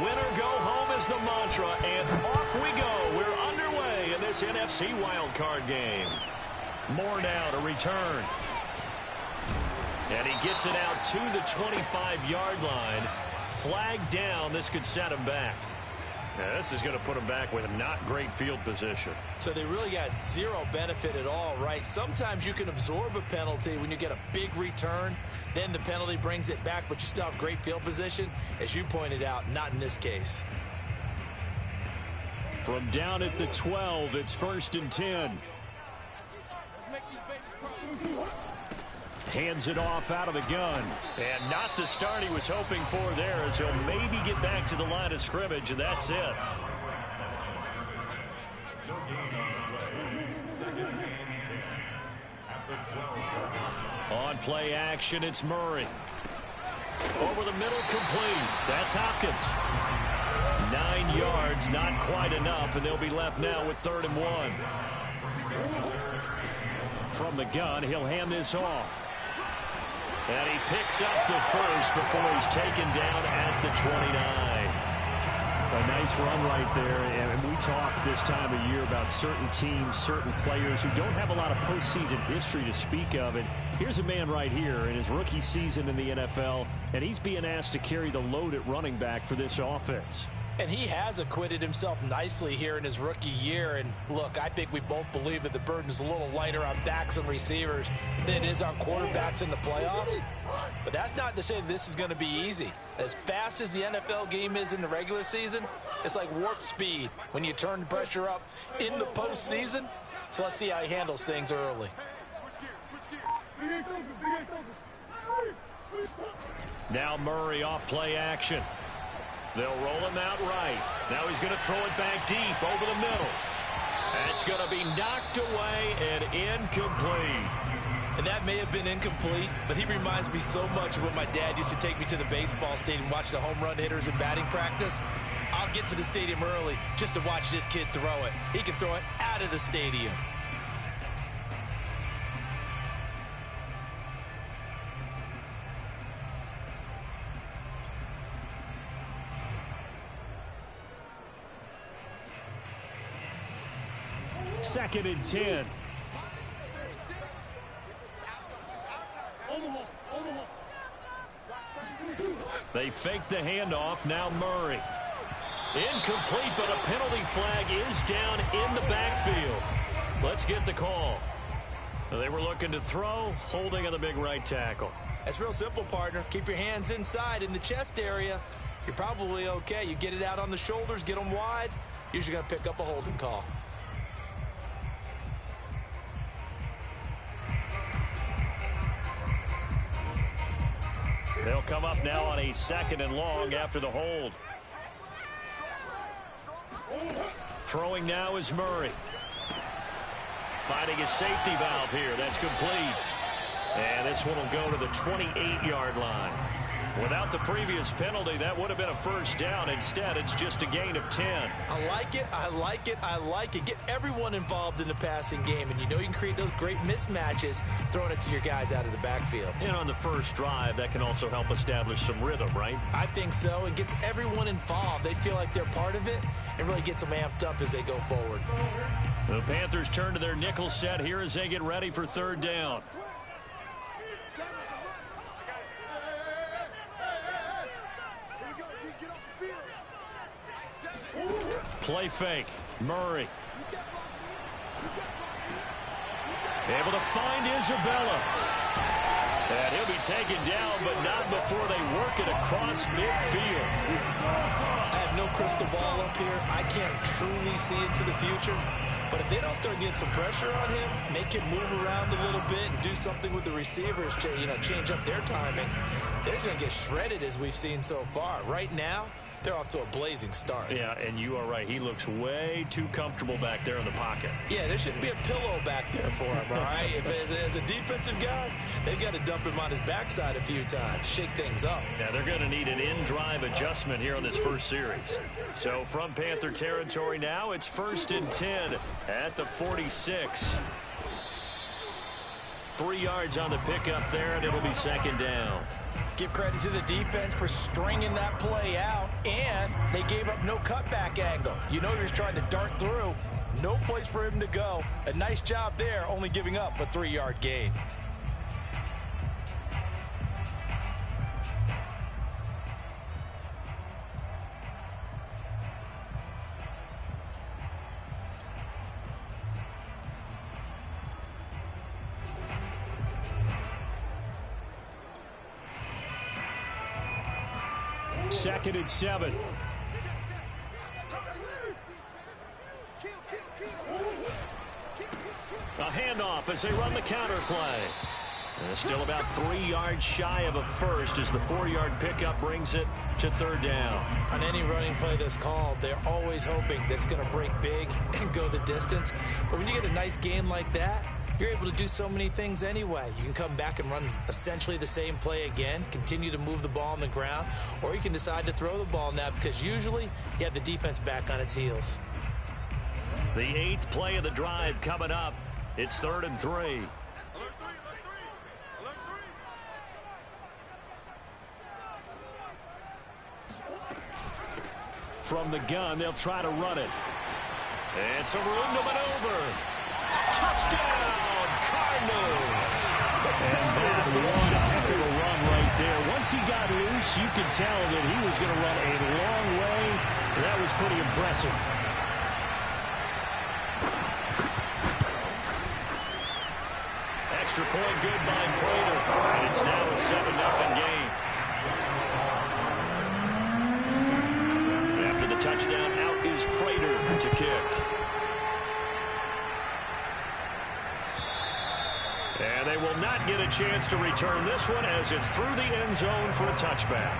Winner go home is the mantra, and off we go. We're underway in this NFC wildcard game. Moore now to return. And he gets it out to the 25-yard line. Flag down. This could set him back. Yeah, this is going to put him back with a not great field position. So they really got zero benefit at all, right? Sometimes you can absorb a penalty when you get a big return. Then the penalty brings it back, but you still have great field position. As you pointed out, not in this case. From down at the 12, it's 1st and 10. Hands it off out of the gun. And not the start he was hoping for there, as he'll maybe get back to the line of scrimmage, and that's it. On play action, it's Murray. Over the middle, complete. That's Hopkins. 9 yards, not quite enough, and they'll be left now with 3rd and 1. From the gun, he'll hand this off. And he picks up the first before he's taken down at the 29. A nice run right there. And we talk this time of year about certain teams, certain players who don't have a lot of postseason history to speak of. And here's a man right here in his rookie season in the NFL, and he's being asked to carry the load at running back for this offense. And he has acquitted himself nicely here in his rookie year. And look, I think we both believe that the burden's a little lighter on backs and receivers than it is on quarterbacks in the playoffs. But that's not to say this is going to be easy. As fast as the NFL game is in the regular season, it's like warp speed when you turn the pressure up in the postseason. So let's see how he handles things early. Now Murray off play action. They'll roll him out right. Now he's going to throw it back deep over the middle. That's going to be knocked away and incomplete. And that may have been incomplete, but he reminds me so much of when my dad used to take me to the baseball stadium, watch the home run hitters in batting practice. I'll get to the stadium early just to watch this kid throw it. He can throw it out of the stadium. Second and 10. They fake the handoff. Now Murray. Incomplete, but a penalty flag is down in the backfield. Let's get the call. They were looking to throw, holding on the big right tackle. That's real simple, partner. Keep your hands inside in the chest area. You're probably okay. You get it out on the shoulders, get them wide. Usually going to pick up a holding call. They'll come up now on a 2nd and long after the hold. Throwing now is Murray. Finding his safety valve here. That's complete. And this one will go to the 28-yard line. Without the previous penalty, that would have been a first down. Instead, it's just a gain of 10. I like it. I like it. I like it. Get everyone involved in the passing game. And you know you can create those great mismatches throwing it to your guys out of the backfield. And on the first drive, that can also help establish some rhythm, right? I think so. It gets everyone involved. They feel like they're part of it and really gets them amped up as they go forward. The Panthers turn to their nickel set here as they get ready for 3rd down. Play fake. Murray. Able to find Isabella. And he'll be taken down, but not before they work it across midfield. I have no crystal ball up here. I can't truly see into the future. But if they don't start getting some pressure on him, make him move around a little bit and do something with the receivers to, change up their timing, they're just going to get shredded as we've seen so far. Right now, they're off to a blazing start. Yeah, and you are right. He looks way too comfortable back there in the pocket. Yeah, there shouldn't be a pillow back there for him, all right? If as a defensive guy, they've got to dump him on his backside a few times, shake things up. Yeah, they're going to need an in-drive adjustment here on this first series. So from Panther territory now, it's 1st and 10 at the 46. 3 yards on the pickup there, and it'll be 2nd down. Give credit to the defense for stringing that play out, and they gave up no cutback angle. You know you're trying to dart through. No place for him to go. A nice job there, only giving up a 3-yard gain. Second and 7. A handoff as they run the counter play. And still about 3 yards shy of a first as the 4-yard pickup brings it to third down. On any running play that's called, they're always hoping that it's going to break big and go the distance. But when you get a nice game like that, you're able to do so many things anyway. You can come back and run essentially the same play again, continue to move the ball on the ground, or you can decide to throw the ball now because usually you have the defense back on its heels. The 8th play of the drive coming up. It's 3rd and 3. From the gun, they'll try to run it. And some room to maneuver. Touchdown, Cardinals! And that one heck of a run right there. Once he got loose, you could tell that he was going to run a long way. That was pretty impressive. Extra point good by Prater. And it's now a 7-0 game. After the touchdown, out is Prater to kick. And they will not get a chance to return this one as it's through the end zone for a touchback.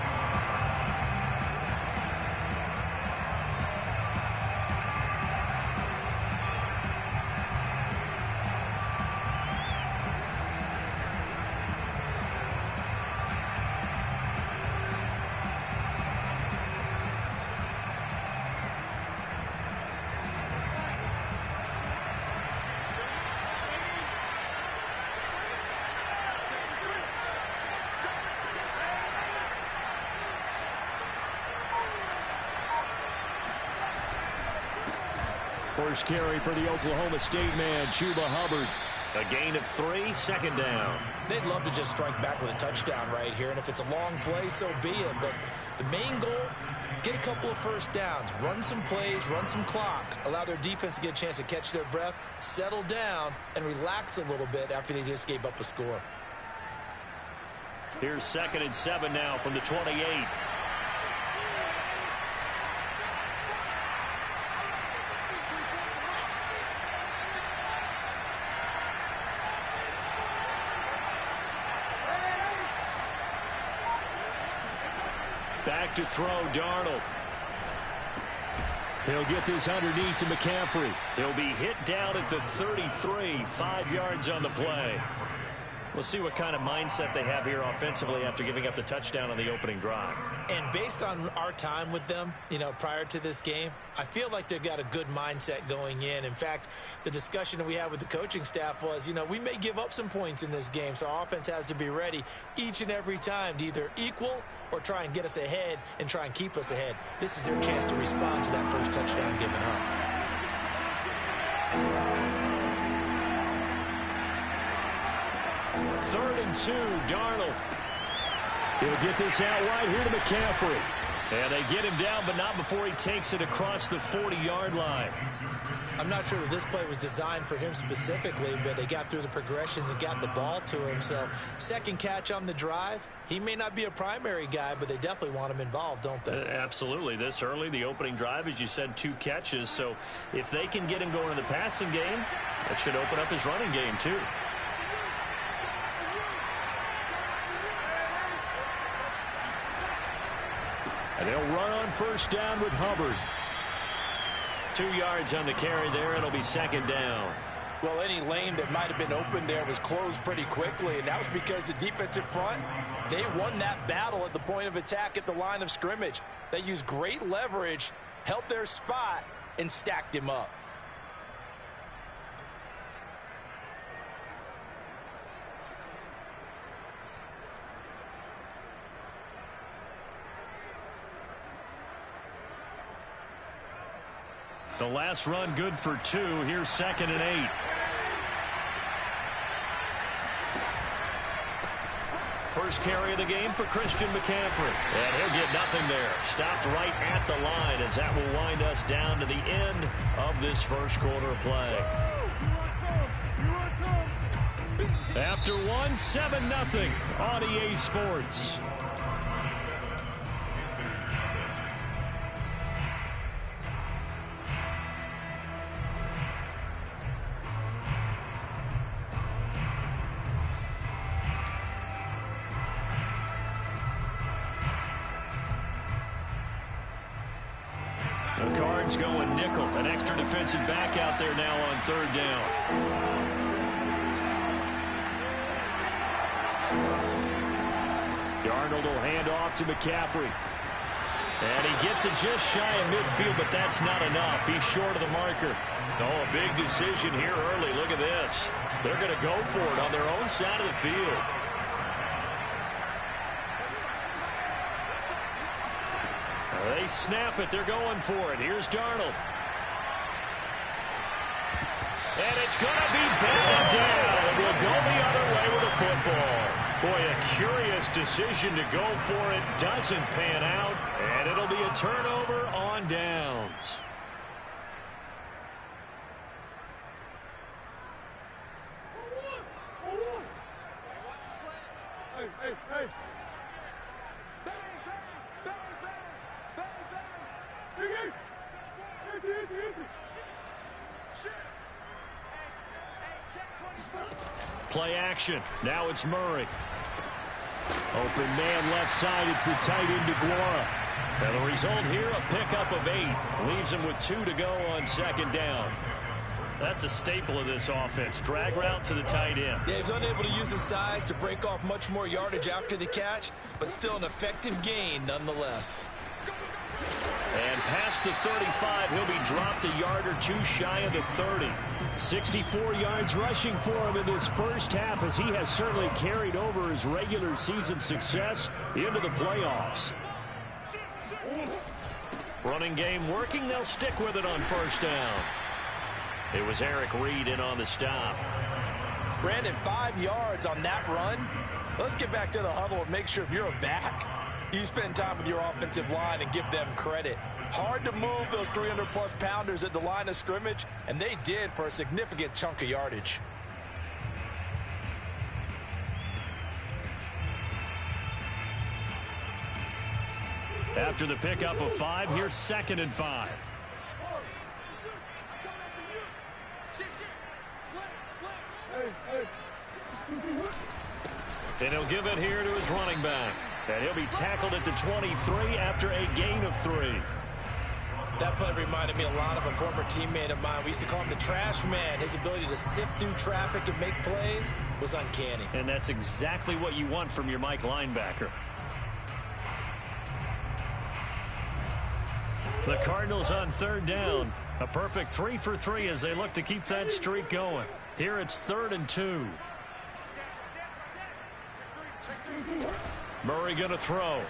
First carry for the Oklahoma State man, Chuba Hubbard. A gain of 3, 2nd down. They'd love to just strike back with a touchdown right here, and if it's a long play, so be it. But the main goal, get a couple of first downs, run some plays, run some clock, allow their defense to get a chance to catch their breath, settle down, and relax a little bit after they just gave up a score. Here's 2nd and 7 now from the 28. Back to throw, Darnold. He'll get this underneath to McCaffrey. He'll be hit down at the 33, 5 yards on the play. We'll see what kind of mindset they have here offensively after giving up the touchdown on the opening drive. And based on our time with them, prior to this game, I feel like they've got a good mindset going in. In fact, the discussion that we had with the coaching staff was, we may give up some points in this game, so our offense has to be ready each and every time to either equal or try and get us ahead and try and keep us ahead. This is their chance to respond to that first touchdown given up. 3rd and 2, Darnold. He'll get this out wide here to McCaffrey. And they get him down, but not before he takes it across the 40-yard line. I'm not sure that this play was designed for him specifically, but they got through the progressions and got the ball to him. So, second catch on the drive. He may not be a primary guy, but they definitely want him involved, don't they? Absolutely. This early, the opening drive, as you said, 2 catches. So, if they can get him going in the passing game, that should open up his running game, too. And they'll run on first down with Hubbard. 2 yards on the carry there. It'll be 2nd down. Well, any lane that might have been open there was closed pretty quickly, and that was because the defensive front, they won that battle at the point of attack at the line of scrimmage. They used great leverage, held their spot, and stacked him up. The last run good for 2. Here's 2nd and 8. First carry of the game for Christian McCaffrey. And he'll get nothing there. Stopped right at the line as that will wind us down to the end of this first quarter of play. After 7-0 on EA Sports. The Cards going nickel. An extra defensive back out there now on 3rd down. Darnold will hand off to McCaffrey. And he gets it just shy of midfield, but that's not enough. He's short of the marker. Oh, a big decision here early. Look at this. They're going to go for it on their own side of the field. They snap it. They're going for it. Here's Darnold. And it's going to be batted down. And we'll go the other way with the football. Boy, a curious decision to go for it. Doesn't pan out. And it'll be a turnover on downs. Hey. Play action. Now it's Murray. Open man left side. It's the tight end DeGuara. And the result here, a pickup of 8. Leaves him with 2 to go on 2nd down. That's a staple of this offense. Drag route to the tight end. Yeah, he's unable to use his size to break off much more yardage after the catch, but still an effective gain nonetheless. And past the 35, he'll be dropped a yard or 2 shy of the 30. 64 yards rushing for him in this first half, as he has certainly carried over his regular season success into the playoffs. Running game working. They'll stick with it on 1st down. It was Eric Reed in on the stop. Brandon, 5 yards on that run. Let's get back to the huddle and make sure if you're a back, you spend time with your offensive line and give them credit. Hard to move those 300-plus pounders at the line of scrimmage, and they did for a significant chunk of yardage. After the pickup of 5, here's 2nd and 5. And he'll give it here to his running back. And he'll be tackled at the 23 after a gain of 3. That play reminded me a lot of a former teammate of mine. We used to call him the trash man. His ability to sift through traffic and make plays was uncanny. And that's exactly what you want from your Mike linebacker. The Cardinals on 3rd down. A perfect 3 for 3 as they look to keep that streak going. Here it's 3rd and 2. Murray going to throw.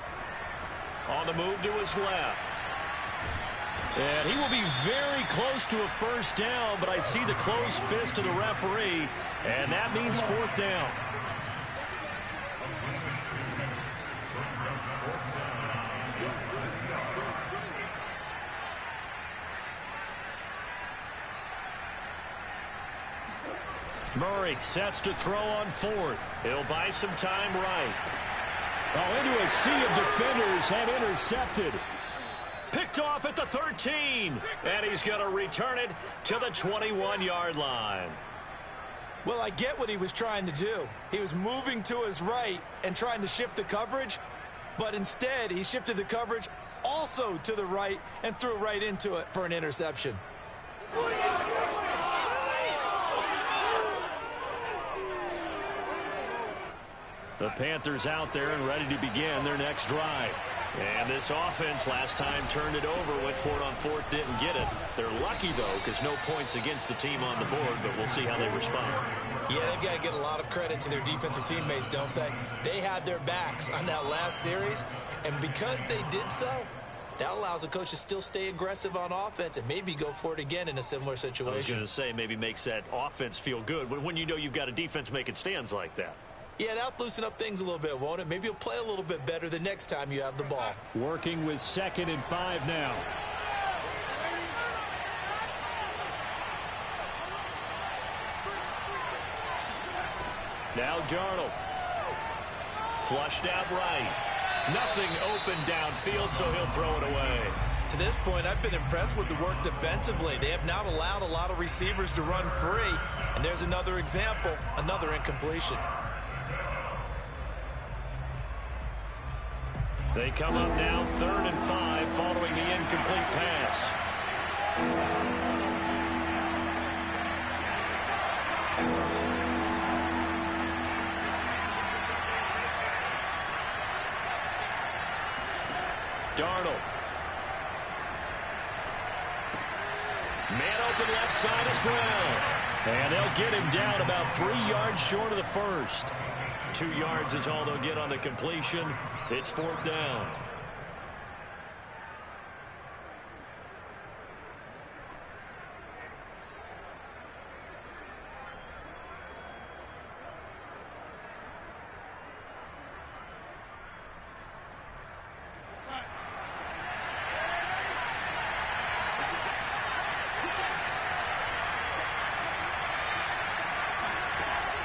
On the move to his left. And he will be very close to a 1st down, but I see the closed fist of the referee, and that means 4th down. Murray sets to throw on 4th. He'll buy some time right. Oh, into a sea of defenders and intercepted. Picked off at the 13. And he's going to return it to the 21-yard line. Well, I get what he was trying to do. He was moving to his right and trying to shift the coverage, but instead he shifted the coverage also to the right and threw right into it for an interception. The Panthers out there and ready to begin their next drive. And this offense last time turned it over, went for it on 4th, didn't get it. They're lucky, though, because no points against the team on the board, but we'll see how they respond. Yeah, they've got to get a lot of credit to their defensive teammates, don't they? They had their backs on that last series, and because they did so, That allows the coach to still stay aggressive on offense and maybe go for it again in a similar situation. I was going to say maybe makes that offense feel good when you know you've got a defense making stands like that. Yeah, that'll loosen up things a little bit, won't it? Maybe you'll play a little bit better the next time you have the ball. Working with 2nd and 5 now. Now Darnold. Flushed out right. Nothing open downfield, so he'll throw it away. To this point, I've been impressed with the work defensively. They have not allowed a lot of receivers to run free. And there's another example, another incompletion. They come up now 3rd and 5 following the incomplete pass. Darnold. Man open left side is Brown. And they'll get him down about 3 yards short of the first. 2 yards is all they'll get on the completion. It's 4th down.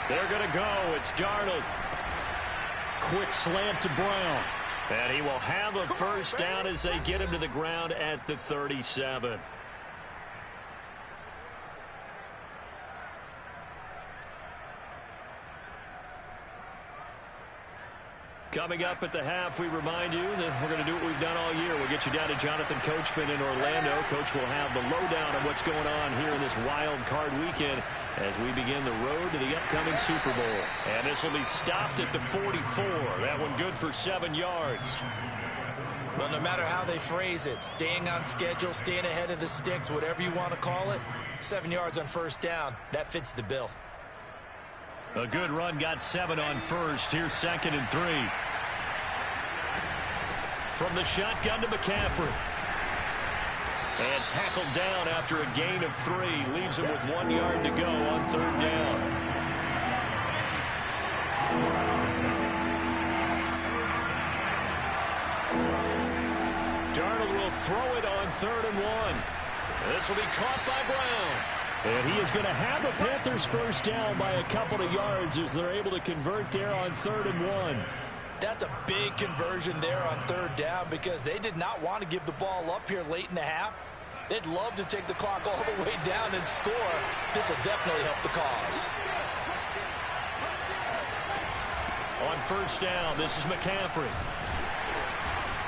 They're going to go. It's Darnold. Quick slant to Brown. And he will have a first down as they get him to the ground at the 37. Coming up at the half, we remind you that we're going to do what we've done all year. We'll get you down to Jonathan Coachman in Orlando. Coach will have the lowdown of what's going on here in this wild card weekend as we begin the road to the upcoming Super Bowl. And this will be stopped at the 44. That one good for 7 yards. Well, no matter how they phrase it, staying on schedule, staying ahead of the sticks, whatever you want to call it, 7 yards on first down, that fits the bill. A good run, got 7 on first. Here's 2nd and 3. From the shotgun to McCaffrey. And tackled down after a gain of 3. Leaves him with 1 yard to go on 3rd down. Darnold will throw it on 3rd and 1. This will be caught by Brown. And he is going to have a Panthers first down by a couple of yards as they're able to convert there on 3rd and 1. That's a big conversion there on 3rd down because they did not want to give the ball up here late in the half. They'd love to take the clock all the way down and score. This will definitely help the cause. On first down, this is McCaffrey.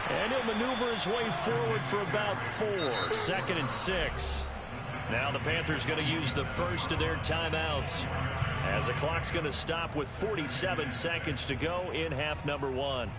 And he'll maneuver his way forward for about 4. 2nd and 6. Now the Panthers going to use the first of their timeouts as the clock's going to stop with 47 seconds to go in half number 1.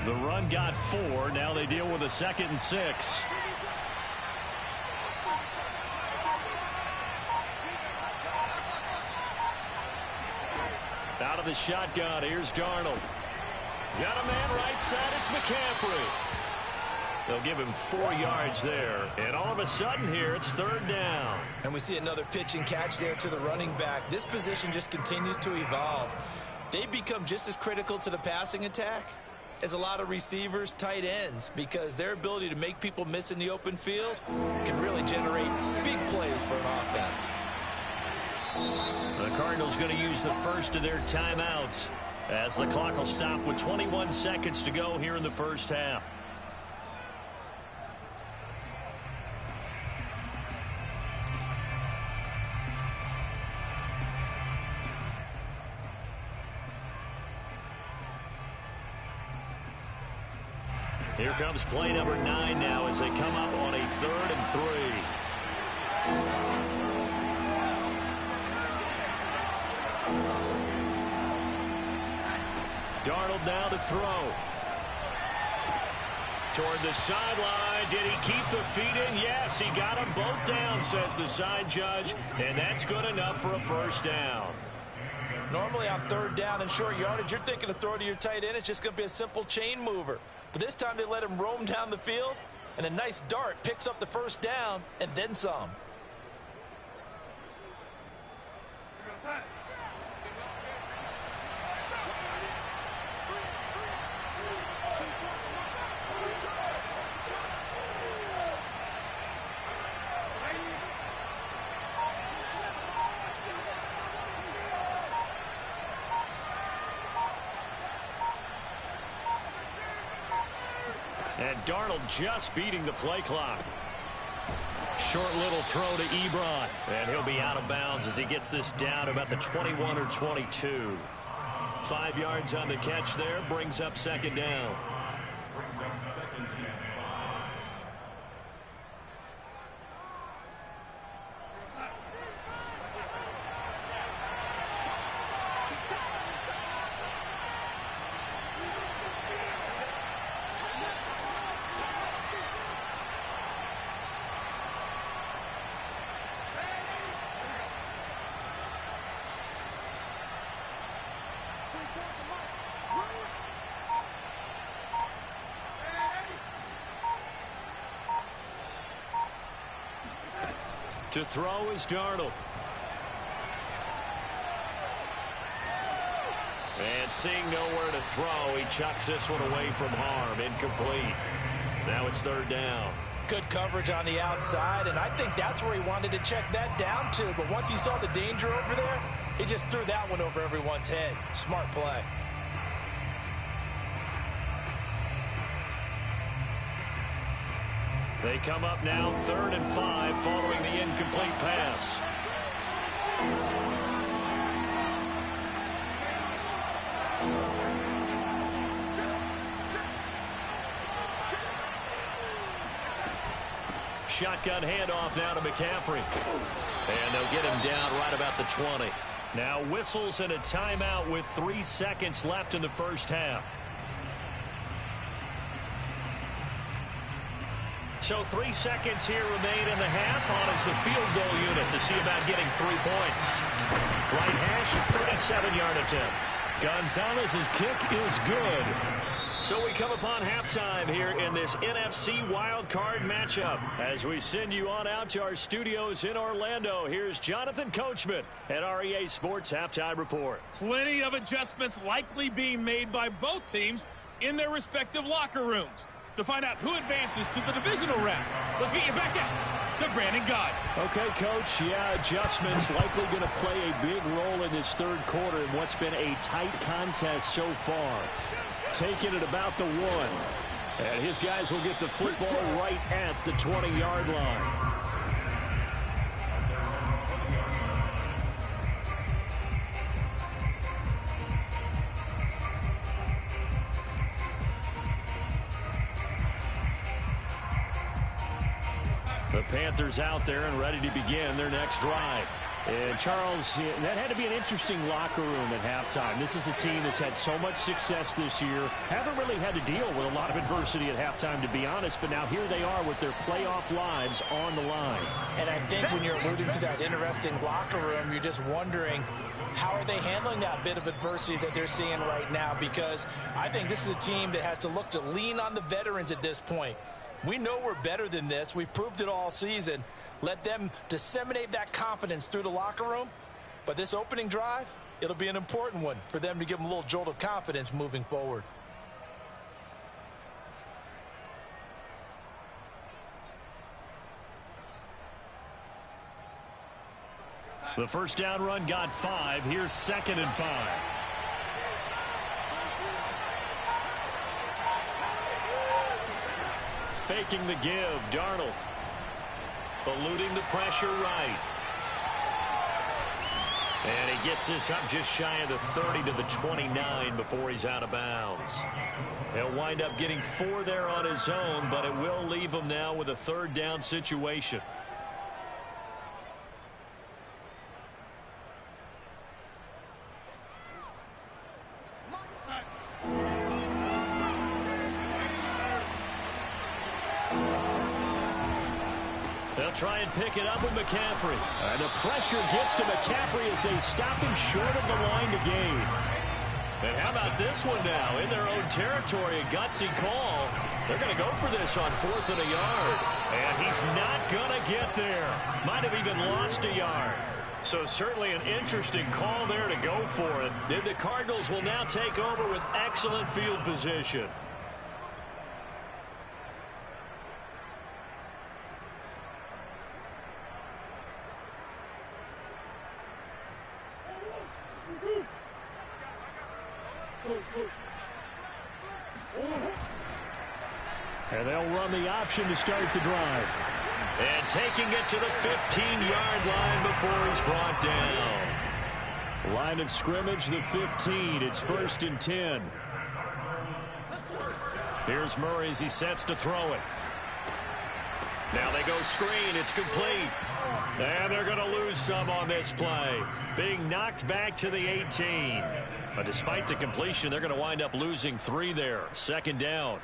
The run got 4. Now they deal with a 2nd and 6. Out of the shotgun, here's Darnold. Got a man right side, it's McCaffrey. They'll give him 4 yards there. And all of a sudden here, it's 3rd down. And we see another pitch and catch there to the running back. This position just continues to evolve. They become just as critical to the passing attack as a lot of receivers, tight ends, because their ability to make people miss in the open field can really generate big plays for an offense. The Cardinals going to use the first of their timeouts as the clock will stop with 21 seconds to go here in the first half. Here comes play number 9 now as they come up on a 3rd and 3. Darnold now to throw. Toward the sideline. Did he keep the feet in? Yes, he got them both down, says the side judge. And that's good enough for a first down. Normally on third down and short yardage, you're thinking of throw to your tight end. It's just going to be a simple chain mover. But this time they let him roam down the field. And a nice dart picks up the first down and then some. And Darnold just beating the play clock. Short little throw to Ebron. And he'll be out of bounds as he gets this down about the 21 or 22. 5 yards on the catch there. Brings up second down. To throw is Darnold. And seeing nowhere to throw, he chucks this one away from harm. Incomplete. Now it's third down. Good coverage on the outside, and I think that's where he wanted to check that down to. But once he saw the danger over there, he just threw that one over everyone's head. Smart play. They come up now 3rd and 5 following the incomplete pass. Shotgun handoff now to McCaffrey. And they'll get him down right about the 20. Now whistles and a timeout with 3 seconds left in the first half. So 3 seconds here remain in the half. On is the field goal unit to see about getting 3 points. Right hash, 37-yard attempt. Gonzalez's kick is good. So we come upon halftime here in this NFC wildcard matchup. As we send you on out to our studios in Orlando, here's Jonathan Coachman at REA Sports Halftime Report. Plenty of adjustments likely being made by both teams in their respective locker rooms. To find out who advances to the divisional round, let's get you back out to Brandon Gaud. Okay, Coach. Yeah, adjustments likely going to play a big role in this third quarter in what's been a tight contest so far. Taking it about the 1. And his guys will get the football right at the 20-yard line. The Panthers out there and ready to begin their next drive. And, Charles, that had to be an interesting locker room at halftime. This is a team that's had so much success this year. Haven't really had to deal with a lot of adversity at halftime, to be honest. But now here they are with their playoff lives on the line. And I think when you're alluding to that interesting locker room, you're just wondering, how are they handling that bit of adversity that they're seeing right now? Because I think this is a team that has to look to lean on the veterans at this point. We know we're better than this. We've proved it all season. Let them disseminate that confidence through the locker room. But this opening drive, it'll be an important one for them to give them a little jolt of confidence moving forward. The first down run got 5. Here's 2nd and 5. Faking the give, Darnold. Eluding the pressure right. And he gets this up just shy of the 30 to the 29 before he's out of bounds. He'll wind up getting 4 there on his own, but it will leave him now with a 3rd down situation. try and pick it up with McCaffrey. And the pressure gets to McCaffrey as they stop him short of the line to gain. And how about this one now? In their own territory, a gutsy call. They're going to go for this on 4th and a yard. And he's not going to get there. Might have even lost a yard. So certainly an interesting call there to go for it. And the Cardinals will now take over with excellent field position. And they'll run the option to start the drive. And taking it to the 15-yard line before he's brought down. Line of scrimmage, the 15. It's 1st and 10. Here's Murray as he sets to throw it. Now they go screen. It's complete. And they're going to lose some on this play. Being knocked back to the 18. But despite the completion, they're going to wind up losing 3 there. 2nd down.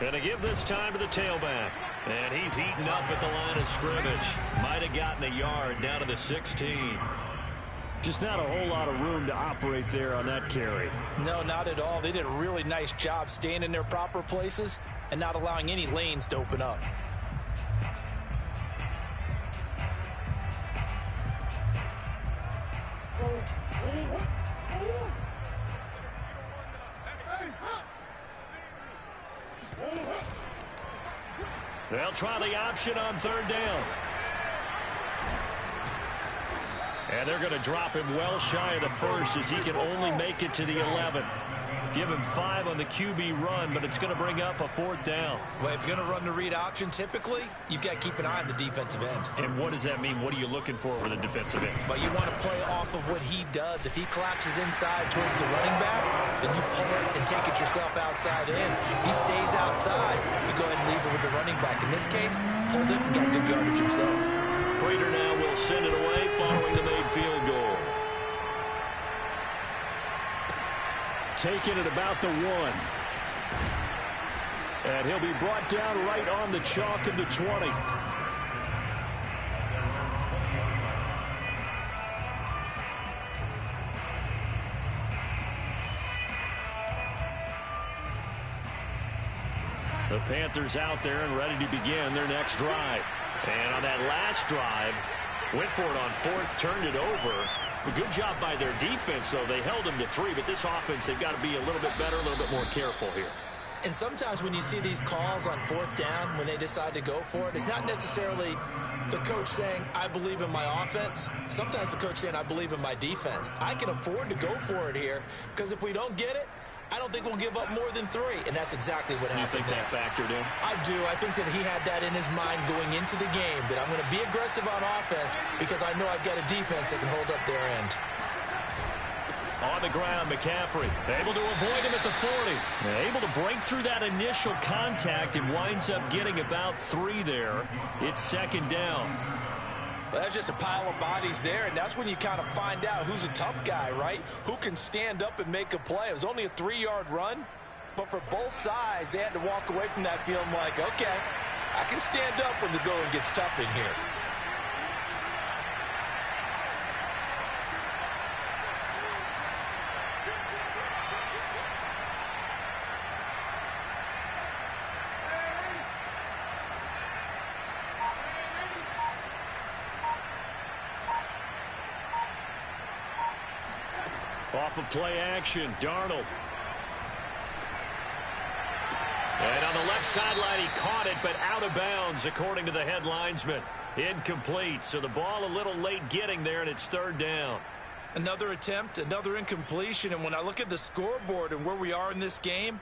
Going to give this time to the tailback. And he's eaten up at the line of scrimmage. Might have gotten a yard down to the 16. Just not a whole lot of room to operate there on that carry. No, not at all. They did a really nice job staying in their proper places and not allowing any lanes to open up. They'll try the option on 3rd down. And they're going to drop him well shy of the 1st as he can only make it to the 11. Give him 5 on the QB run, but it's going to bring up a 4th down. Well, if you're going to run the read option, typically, you've got to keep an eye on the defensive end. And what does that mean? What are you looking for with a defensive end? But you want to play off of what he does. If he collapses inside towards the running back, then you pull it and take it yourself outside in. If he stays outside, you go ahead and leave it with the running back. In this case, pulled it and got good yardage himself. Prater now will send it away following the made field goal. Taken at about the 1. And he'll be brought down right on the chalk of the 20. The Panthers out there and ready to begin their next drive. And on that last drive, went for it on 4th, turned it over. A good job by their defense, though. They held them to 3, but this offense, they've got to be a little bit better, a little bit more careful here. And sometimes when you see these calls on 4th down, when they decide to go for it, it's not necessarily the coach saying, I believe in my offense. Sometimes the coach saying, I believe in my defense. I can afford to go for it here, because if we don't get it, I don't think we'll give up more than 3, and that's exactly what happened. You think that factored in? I do. I think that he had that in his mind going into the game, that I'm going to be aggressive on offense because I know I've got a defense that can hold up their end. On the ground, McCaffrey able to avoid him at the 40. Able to break through that initial contact and winds up getting about 3 there. It's 2nd down. Well, that's just a pile of bodies there, and that's when you kind of find out who's a tough guy, right? Who can stand up and make a play. It was only a 3-yard run, but for both sides, they had to walk away from that feeling like, okay, I can stand up when the going gets tough in here. Off of play action, Darnold. And on the left sideline, he caught it, but out of bounds, according to the head linesman. Incomplete, so the ball a little late getting there, and it's 3rd down. Another attempt, another incompletion, and when I look at the scoreboard and where we are in this game,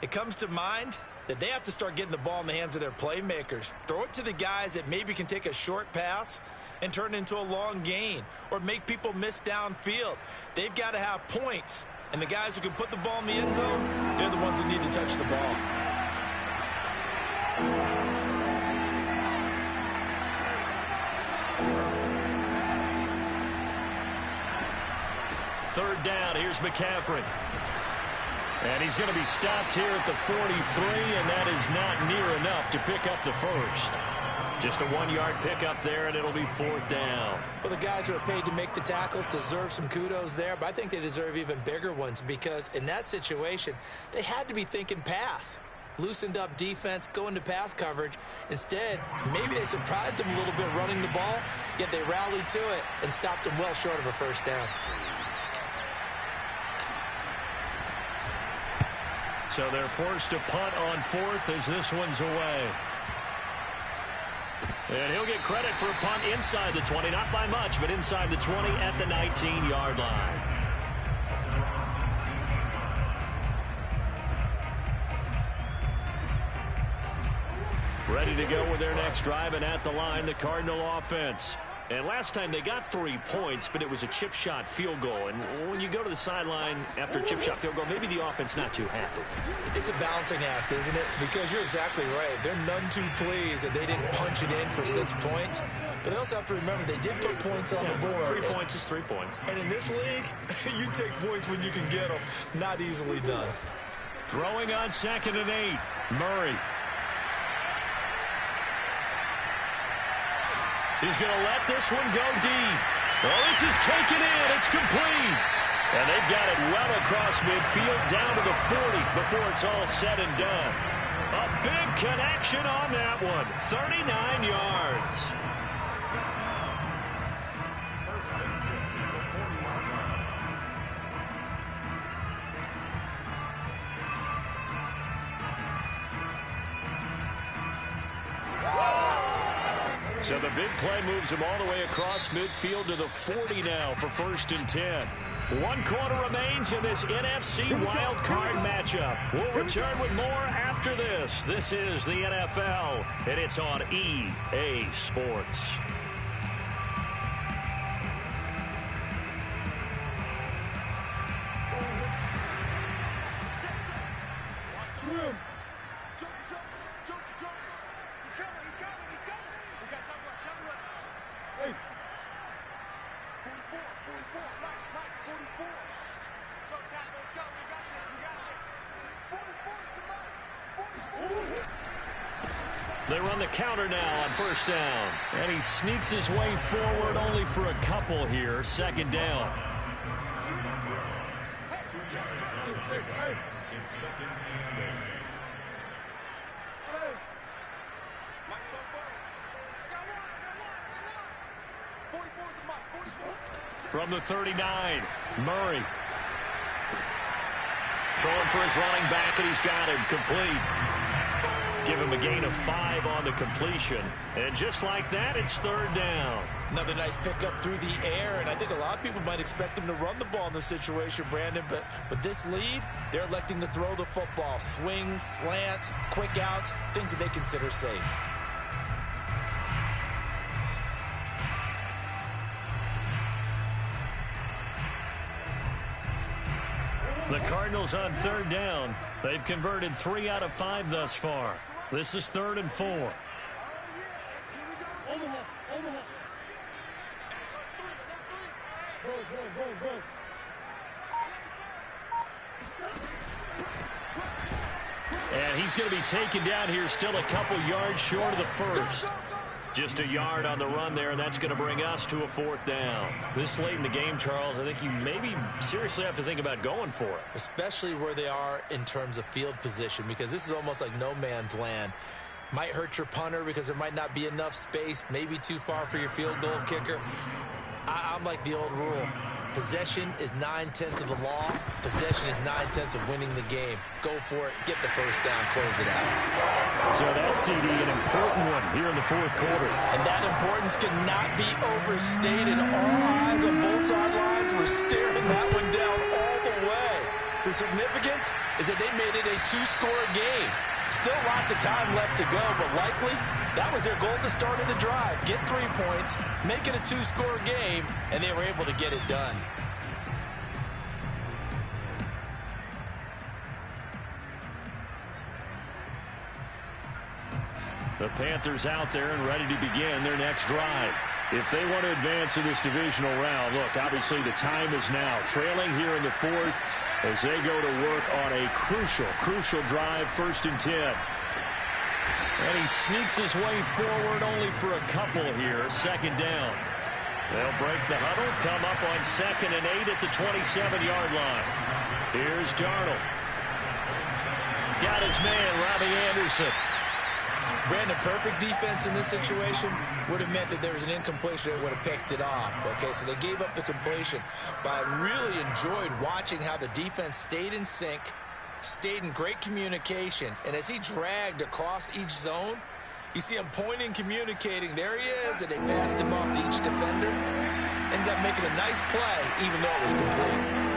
it comes to mind that they have to start getting the ball in the hands of their playmakers. Throw it to the guys that maybe can take a short pass and turn it into a long gain or make people miss downfield. They've got to have points, and the guys who can put the ball in the end zone, they're the ones that need to touch the ball. third down. Here's McCaffrey. And he's going to be stopped here at the 43, and that is not near enough to pick up the first. Just a 1-yard pickup there, and it'll be fourth down. Well, the guys who are paid to make the tackles deserve some kudos there, but I think they deserve even bigger ones because in that situation, they had to be thinking pass. Loosened up defense, going to pass coverage. Instead, maybe they surprised them a little bit running the ball, yet they rallied to it and stopped them well short of a first down. So they're forced to punt on fourth as this one's away. And he'll get credit for a punt inside the 20, not by much, but inside the 20 at the 19-yard line. Ready to go with their next drive, and at the line, the Cardinal offense. And last time they got 3 points, but it was a chip shot field goal. And when you go to the sideline after a chip shot field goal, maybe the offense not too happy. It's a balancing act, isn't it? Because you're exactly right. They're none too pleased that they didn't punch it in for 6 points. But they also have to remember they did put points on the board. 3 points is 3 points. And in this league, you take points when you can get them. Not easily done. Throwing on 2nd and 8. Murray. He's going to let this one go deep. Oh, this is taken in. It's complete. And they've got it well across midfield down to the 40 before it's all said and done. A big connection on that one. 39 yards. So the big play moves him all the way across midfield to the 40 now for 1st and 10. 1 quarter remains in this NFC wild card matchup. We'll return with more after this. This is the NFL, and it's on EA Sports. They run the counter now on 1st down. And he sneaks his way forward only for a couple here. 2nd down. From the 39, Murray. Throwing for his running back, and he's got him complete. Give him a gain of 5 on the completion. And just like that, it's 3rd down. Another nice pickup through the air, and I think a lot of people might expect him to run the ball in this situation, Brandon, but with this lead, they're electing to throw the football. Swings, slants, quick outs, things that they consider safe. The Cardinals on 3rd down. They've converted 3 out of 5 thus far. This is 3rd and 4. And he's going to be taken down here still a couple yards short of the first. Just a yard on the run there, and that's going to bring us to a 4th down. This late in the game, Charles, I think you maybe seriously have to think about going for it. Especially where they are in terms of field position, because this is almost like no man's land. Might hurt your punter because there might not be enough space, maybe too far for your field goal kicker. I'm like the old rule. Possession is 9/10 of the law. Possession is 9/10 of winning the game. Go for it. Get the first down. Close it out. So that's, CD, an important one here in the 4th quarter. And that importance cannot be overstated. All eyes on both sidelines were staring that one down all the way. The significance is that they made it a 2-score game. Still lots of time left to go, but likely that was their goal at the start of the drive. Get 3 points, make it a 2-score game, and they were able to get it done. The Panthers out there and ready to begin their next drive. if they want to advance in this divisional round, look, obviously the time is now. Trailing here in the fourth as they go to work on a crucial drive, 1st and 10. And he sneaks his way forward only for a couple here, 2nd down. They'll break the huddle, come up on 2nd and 8 at the 27-yard line. Here's Darnold. Got his man, Robbie Anderson. Brandon, perfect defense in this situation would have meant that there was an incompletion that would have picked it off. Okay, so they gave up the completion. But I really enjoyed watching how the defense stayed in sync, stayed in great communication. And as he dragged across each zone, you see him pointing, communicating. There he is, and they passed him off to each defender. Ended up making a nice play, even though it was complete.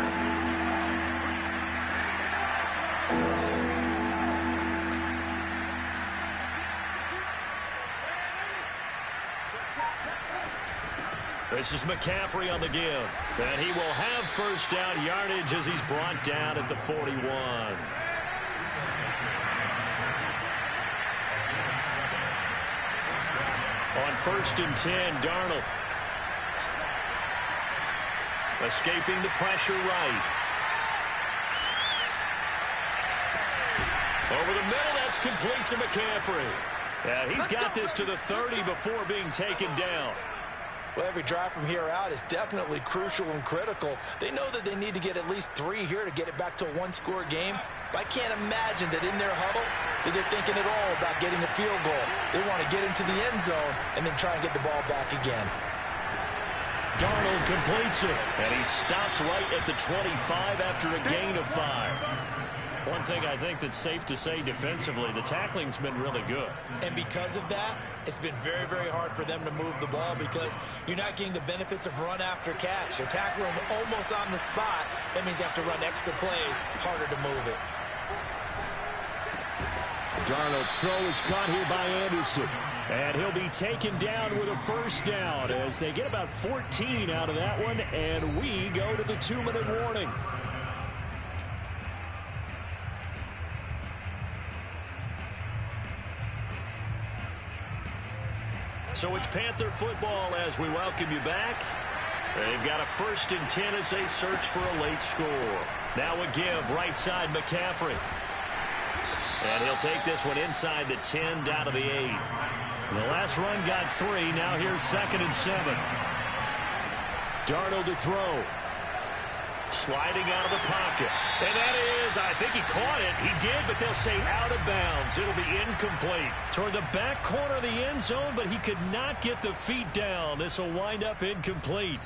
This is McCaffrey on the give. And he will have 1st down yardage as he's brought down at the 41. On 1st and 10, Darnold. Escaping the pressure right. Over the middle, that's complete to McCaffrey. And he's got this to the 30 before being taken down. Well, every drive from here out is definitely crucial and critical. They know that they need to get at least 3 here to get it back to a 1-score game. But I can't imagine that in their huddle that they're thinking at all about getting a field goal. They want to get into the end zone and then try and get the ball back again. Darnold completes it, and he stopped right at the 25 after a gain of 5. One thing I think that's safe to say defensively, the tackling's been really good. And because of that, it's been very, very hard for them to move the ball because you're not getting the benefits of run after catch. They're tackling them almost on the spot. That means you have to run extra plays, harder to move it. Darnold's throw is caught here by Anderson. And he'll be taken down with a 1st down as they get about 14 out of that one, and we go to the 2-minute warning. So it's Panther football as we welcome you back. They've got a 1st and 10 as they search for a late score. Now a give, right side McCaffrey. And he'll take this one inside the 10 down to the 8. The last run got 3. Now here's 2nd and 7. Darnold to throw. Sliding out of the pocket. And that is, I think he caught it. He did, but they'll say out of bounds. It'll be incomplete. Toward the back corner of the end zone, but he could not get the feet down. This will wind up incomplete.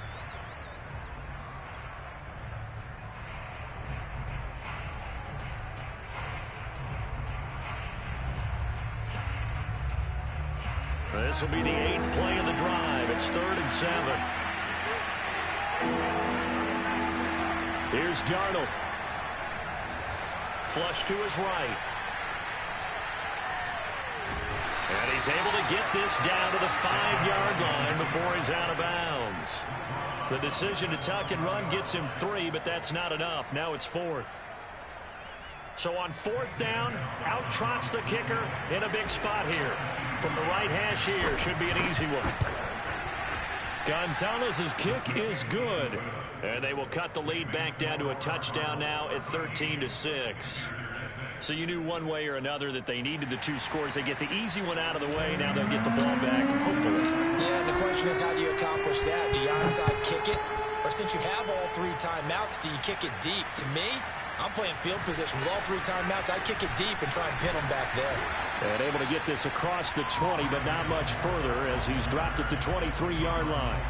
This will be the 8th play of the drive. It's 3rd and 7. Here's Darnold. Flush to his right. And he's able to get this down to the 5-yard line before he's out of bounds. The decision to tuck and run gets him 3, but that's not enough. Now it's 4th. So on 4th down, out trots the kicker in a big spot here. From the right hash here, should be an easy one. Gonzalez's kick is good. And they will cut the lead back down to a touchdown now at 13-6. So you knew one way or another that they needed the 2 scores. They get the easy one out of the way. Now they'll get the ball back, hopefully. Yeah, and the question is, how do you accomplish that? Do you onside kick it? Or since you have all 3 timeouts, do you kick it deep? To me, I'm playing field position with all 3 timeouts. I kick it deep and try and pin them back there. And able to get this across the 20, but not much further as he's dropped it to 23-yard line.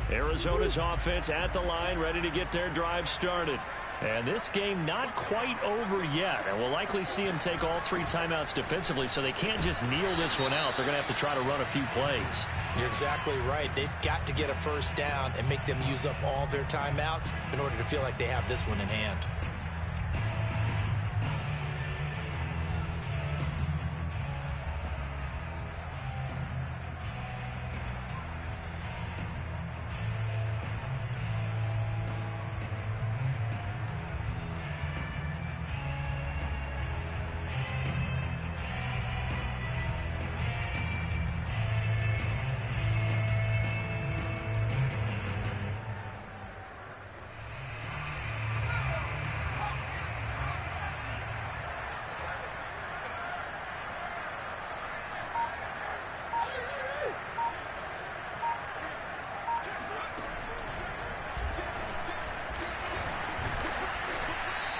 Arizona's offense at the line, ready to get their drive started. And this game not quite over yet. And we'll likely see them take all 3 timeouts defensively, so they can't just kneel this one out. They're going to have to try to run a few plays. You're exactly right. They've got to get a 1st down and make them use up all their timeouts in order to feel like they have this one in hand.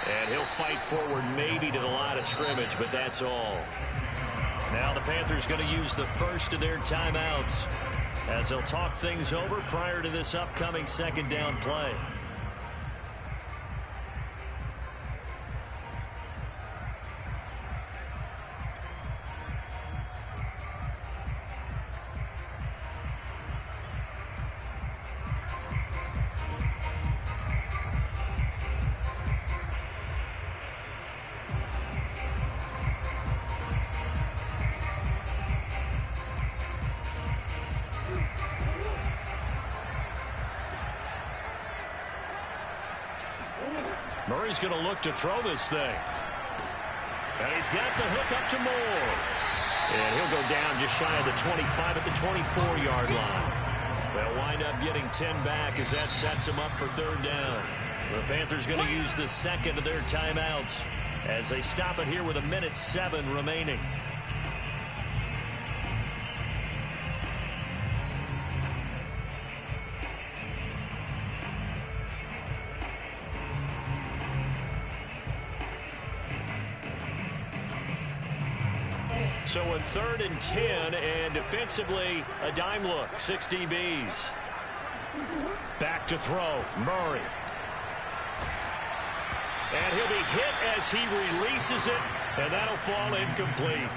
And he'll fight forward maybe to the line of scrimmage, but that's all. Now the Panthers going to use the first of their timeouts as they'll talk things over prior to this upcoming second down play. Murray's going to look to throw this thing. And he's got the hook up to Moore. And he'll go down just shy of the 25 at the 24-yard line. They'll wind up getting 10 back as that sets him up for third down. The Panthers going to use the second of their timeouts as they stop it here with 1:07 remaining. So a 3rd and 10, and defensively a dime look. 6 DBs. Back to throw. Murray. And he'll be hit as he releases it, and that'll fall incomplete.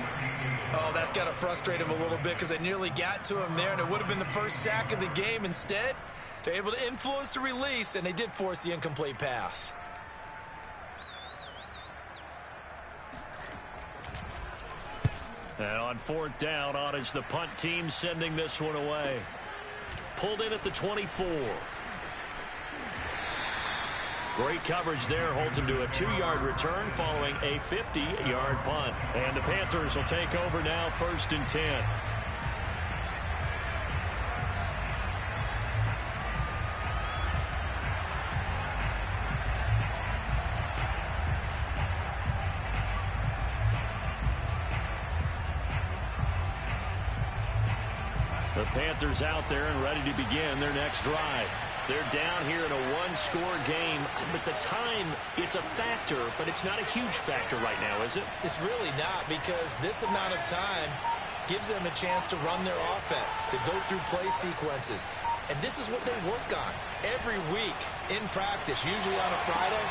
Oh, that's got to frustrate him a little bit because they nearly got to him there, and it would have been the first sack of the game. Instead, they're able to influence the release, and they did force the incomplete pass. And on 4th down, on is the punt team sending this one away. Pulled in at the 24. Great coverage there, holds him to a 2-yard return following a 50-yard punt. And the Panthers will take over now, 1st and 10. The Panthers out there and ready to begin their next drive. They're down here in a 1-score game, but the time, it's a factor, but it's not a huge factor right now, is it? It's really not, because this amount of time gives them a chance to run their offense, to go through play sequences. And this is what they work on every week in practice, usually on a Friday.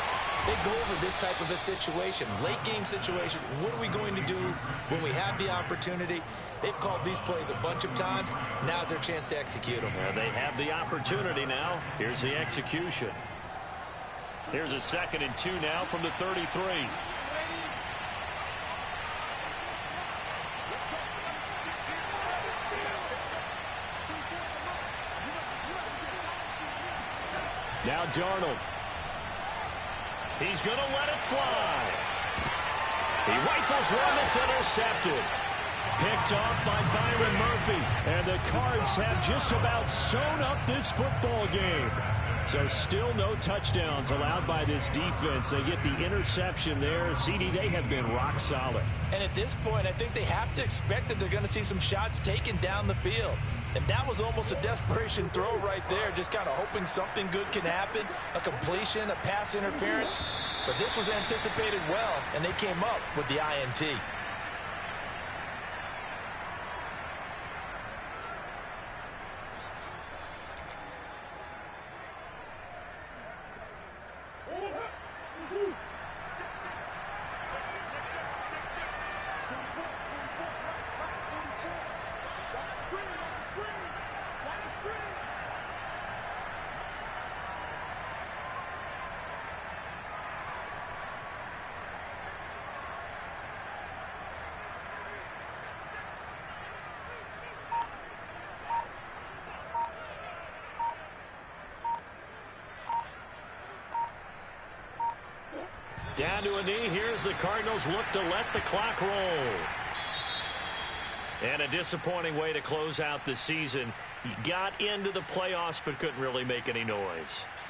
They go over this type of a situation, late game situation. What are we going to do when we have the opportunity? They've called these plays a bunch of times. Now's their chance to execute them. Well, they have the opportunity now. Here's the execution. Here's a 2nd and 2 now from the 33. Now Darnold. He's going to let it fly. He rifles one that's intercepted. Picked off by Byron Murphy. And the Cards have just about sewn up this football game. So still no touchdowns allowed by this defense. They get the interception there. CD, they have been rock solid. And at this point, I think they have to expect that they're going to see some shots taken down the field. And that was almost a desperation throw right there, just kind of hoping something good can happen, a completion, a pass interference. But this was anticipated well, and they came up with the INT. Down to a knee. Here's the Cardinals look to let the clock roll. And a disappointing way to close out the season. You got into the playoffs but couldn't really make any noise.